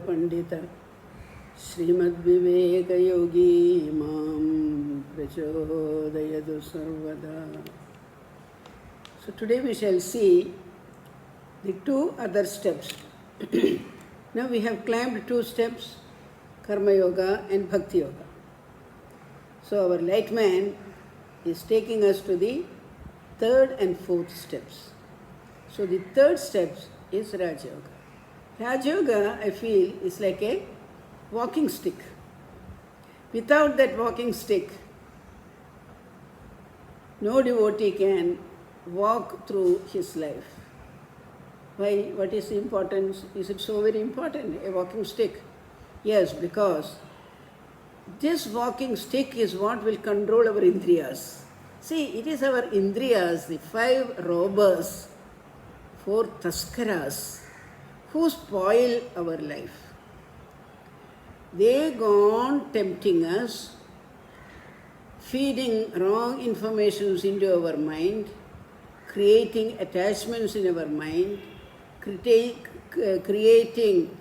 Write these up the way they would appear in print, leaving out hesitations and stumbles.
Pandita Srimad Viveka Yogi Mam Prachodayadu Sarvada. So today we shall see the two other steps. Now we have climbed two steps, Karma Yoga and Bhakti Yoga. So our light man is taking us to the third and fourth steps. So the third step is Raja Yoga. Raja Yoga, I feel, is like a walking stick. Without that walking stick, no devotee can walk through his life. Why? What is the importance? Is it so very important, a walking stick? Yes, because this walking stick is what will control our indriyas. See, it is our indriyas, the 5 robbers, 4 taskaras, who spoil our life. They go on tempting us, feeding wrong informations into our mind, creating attachments in our mind, creating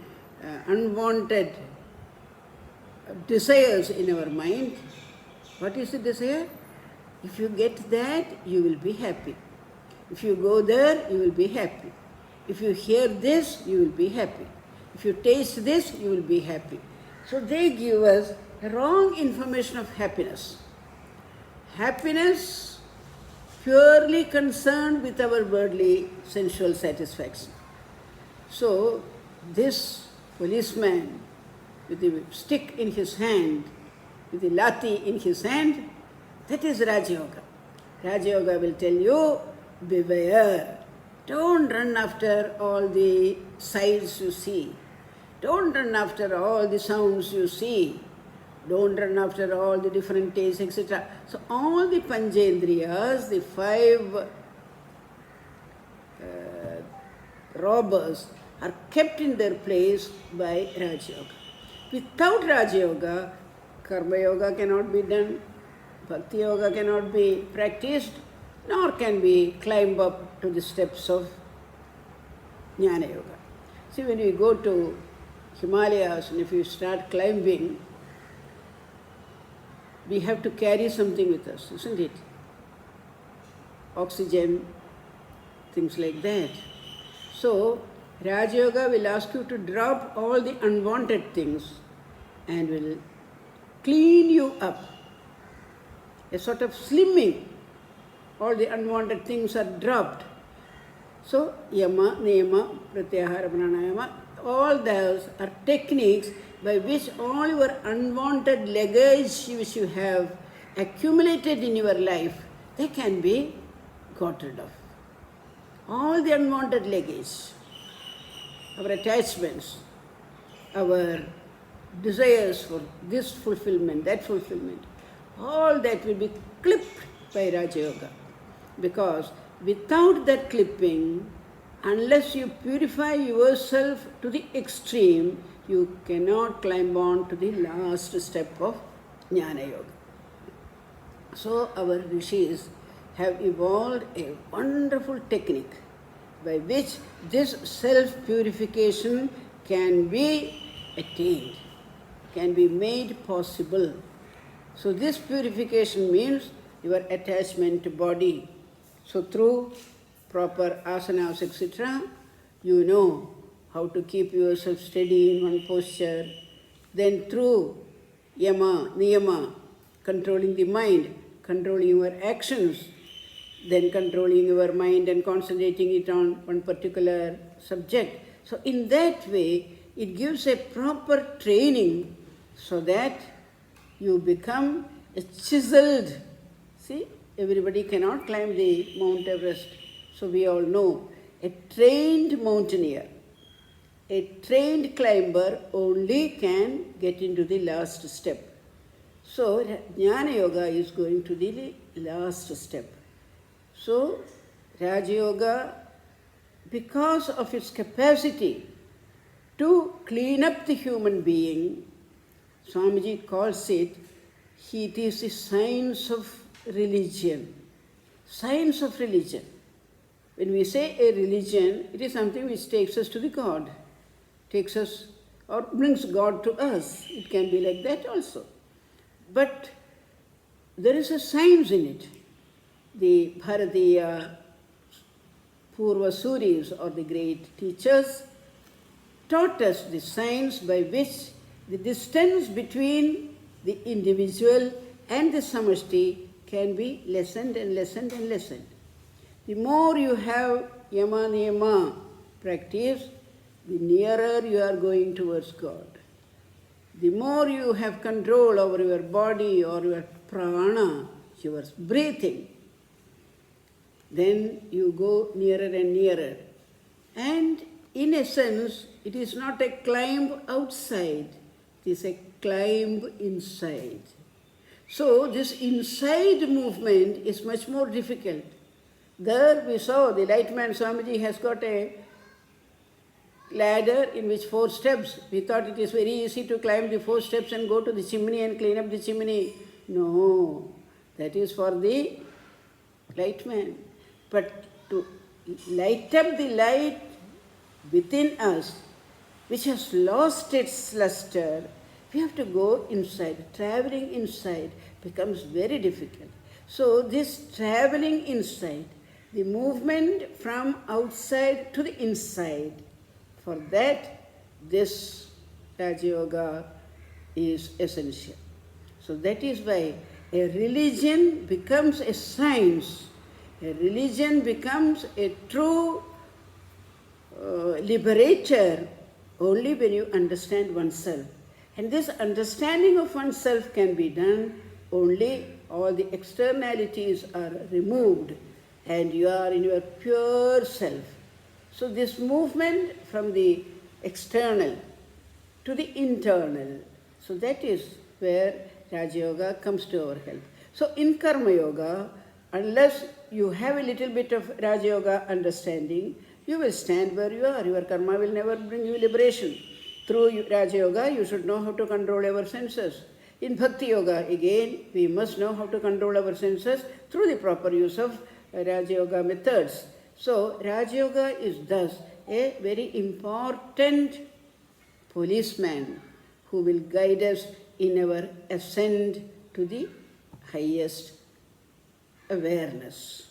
unwanted desires in our mind. What is the desire? If you get that, you will be happy. If you go there, you will be happy. If you hear this, you will be happy. If you taste this, you will be happy. So they give us wrong information of happiness. Happiness purely concerned with our worldly sensual satisfaction. So this policeman with the stick in his hand, with the lati in his hand, that is Raja Yoga. Raja Yoga will tell you, beware. Don't run after all the sights you see. Don't run after all the sounds you see. Don't run after all the different tastes, etc. So all the Panchendriyas, the 5 robbers, are kept in their place by Raja Yoga. Without Raja Yoga, Karma Yoga cannot be done, Bhakti Yoga cannot be practiced, nor can we climb up to the steps of Jnana Yoga. See, when we go to Himalayas and if you start climbing, we have to carry something with us, isn't it? Oxygen, things like that. So, Raja Yoga will ask you to drop all the unwanted things and will clean you up. A sort of slimming. All the unwanted things are dropped. So, Yama, Niyama, Pratyahara, Pranayama, all those are techniques by which all your unwanted luggage which you have accumulated in your life, they can be got rid of. All the unwanted luggage, our attachments, our desires for this fulfillment, that fulfillment, all that will be clipped by Raja Yoga. Because without that clipping, unless you purify yourself to the extreme, you cannot climb on to the last step of Jnana Yoga. So our rishis have evolved a wonderful technique by which this self-purification can be attained, can be made possible. So this purification means your attachment to body. So through proper asanas, etc., you know how to keep yourself steady in one posture. Then through yama, niyama, controlling the mind, controlling your actions, then controlling your mind and concentrating it on one particular subject. So in that way, it gives a proper training so that you become a chiseled. See, everybody cannot climb the Mount Everest. So we all know, a trained mountaineer, a trained climber only can get into the last step. So Jnana Yoga is going to the last step. So Raja Yoga, because of its capacity to clean up the human being, Swamiji calls it, it is the science of religion. Science of religion. When we say a religion, it is something which takes us to the God, takes us or brings God to us. It can be like that also. But there is a science in it. The Bharatiya Purvasuris, or the great teachers, taught us the science by which the distance between the individual and the samashti can be lessened and lessened and lessened. The more you have yama niyama practice, the nearer you are going towards God. The more you have control over your body or your prana, your breathing, then you go nearer and nearer. And in essence, it is not a climb outside, it is a climb inside. So this inside movement is much more difficult. There we saw the Lightman Swamiji has got a ladder in which 4 steps. We thought it is very easy to climb the 4 steps and go to the chimney and clean up the chimney. No, that is for the lightman. But to light up the light within us, which has lost its luster, we have to go inside. Traveling inside becomes very difficult. So this traveling inside, the movement from outside to the inside, for that this Raja Yoga is essential. So that is why a religion becomes a science. A religion becomes a true liberator only when you understand oneself. And this understanding of oneself can be done only all the externalities are removed and you are in your pure self. So this movement from the external to the internal, so that is where Raja Yoga comes to our help. So in Karma Yoga, unless you have a little bit of Raja Yoga understanding, you will stand where you are. Your karma will never bring you liberation. Through Raja Yoga, you should know how to control our senses. In Bhakti Yoga, again, we must know how to control our senses through the proper use of Raja Yoga methods. So, Raja Yoga is thus a very important policeman who will guide us in our ascent to the highest awareness.